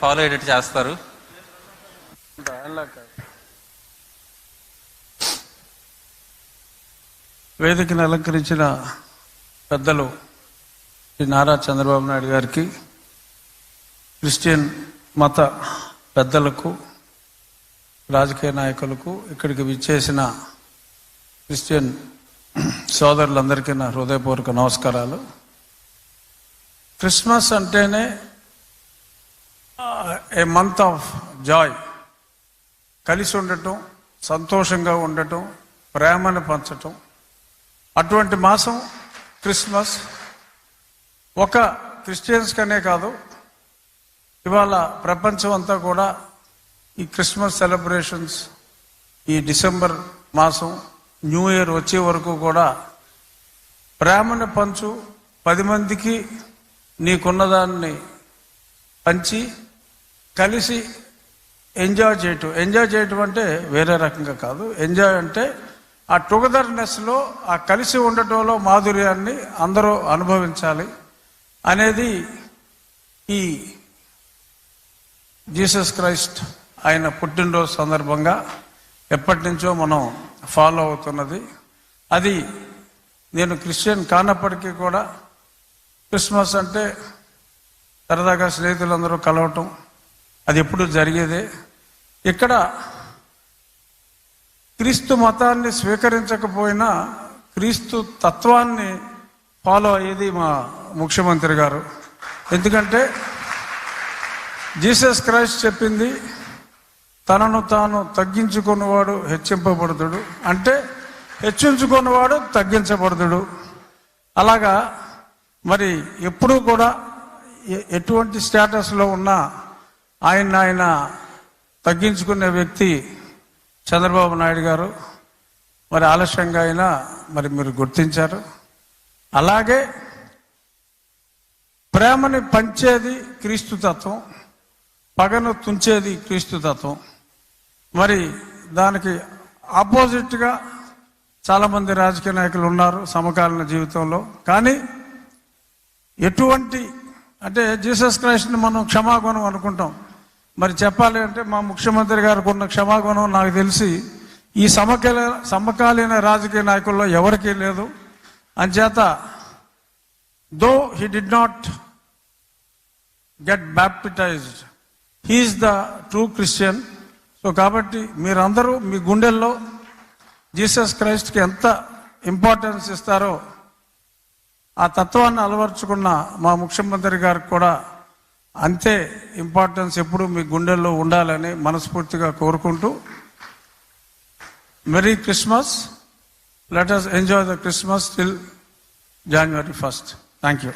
Follow అయ్యేటట్టు చేస్తారు. వేదికను అలంకరించిన పెద్దలు శ్రీ నారా చంద్రబాబు నాయుడు గారికి, క్రిస్టియన్ మత పెద్దలకు, రాజకీయ నాయకులకు, ఇక్కడికి విచ్చేసిన క్రిస్టియన్ సోదరులందరికీ నా హృదయపూర్వక నమస్కారాలు. క్రిస్మస్ అంటేనే ఏ మంత్ ఆఫ్ జాయ్, కలిసి ఉండటం, సంతోషంగా ఉండటం, ప్రేమను పంచటం. అటువంటి మాసం క్రిస్మస్. ఒక క్రిస్టియన్స్కనే కాదు, ఇవాళ ప్రపంచం అంతా కూడా ఈ క్రిస్మస్ సెలబ్రేషన్స్, ఈ డిసెంబర్ మాసం, న్యూ ఇయర్ వచ్చే వరకు కూడా ప్రేమను పంచు, 10 మందికి నీకున్నదాన్ని పంచి కలిసి ఎంజాయ్ చేయటం అంటే వేరే రకంగా కాదు. ఎంజాయ్ అంటే ఆ టుగెదర్నెస్లో, ఆ కలిసి ఉండటంలో మాధుర్యాన్ని అందరూ అనుభవించాలి అనేది ఈ జీసస్ క్రైస్ట్ ఆయన పుట్టినరోజు సందర్భంగా ఎప్పటి నుంచో మనం ఫాలో అవుతున్నది. అది నేను క్రిస్టియన్ కానప్పటికీ కూడా క్రిస్మస్ అంటే సరదాగా స్నేహితులందరూ కలవటం, అది ఎప్పుడు జరిగేదే. ఇక్కడ క్రీస్తు మతాన్ని స్వీకరించకపోయినా క్రీస్తు తత్వాన్ని ఫాలో అయ్యేది మా ముఖ్యమంత్రి గారు. ఎందుకంటే జీసస్ క్రైస్ట్ చెప్పింది, తనను తాను తగ్గించుకున్నవాడు హెచ్చింపబడుతుడు, అంటే హెచ్చించుకున్నవాడు తగ్గించబడుతుడు. అలాగా మరి ఎప్పుడూ కూడా ఎటువంటి స్టేటస్లో ఉన్నా ఆయన తగ్గించుకునే వ్యక్తి చంద్రబాబు నాయుడు గారు. మరి ఆలస్యంగా అయినా మరి మీరు గుర్తించారు. అలాగే ప్రేమని పంచేది క్రీస్తు తత్వం, పగను తుంచేది క్రీస్తు తత్వం. మరి దానికి ఆపోజిట్గా చాలామంది రాజకీయ నాయకులు ఉన్నారు సమకాలీన జీవితంలో. కానీ ఎటువంటి అంటే జీసస్ క్రైస్ట్ని మనం క్షమాగుణం అనుకుంటాం. మరి చెప్పాలి అంటే మా ముఖ్యమంత్రి గారికి ఉన్న క్షమాగుణం నాకు తెలిసి ఈ సమకాలీన రాజకీయ నాయకుల్లో ఎవరికీ లేదు. అంచేత though he did not get baptised, he is the true Christian. So కాబట్టి మీరందరూ మీ గుండెల్లో జీసస్ క్రైస్ట్కి ఎంత ఇంపార్టెన్స్ ఇస్తారో ఆ తత్వాన్ని అలవర్చుకున్న మా ముఖ్యమంత్రి గారికి కూడా అంతే ఇంపార్టెన్స్ ఎప్పుడు మీ గుండెల్లో ఉండాలని మనస్ఫూర్తిగా కోరుకుంటూ, merry Christmas. Let us enjoy the Christmas till January 1st. Thank you.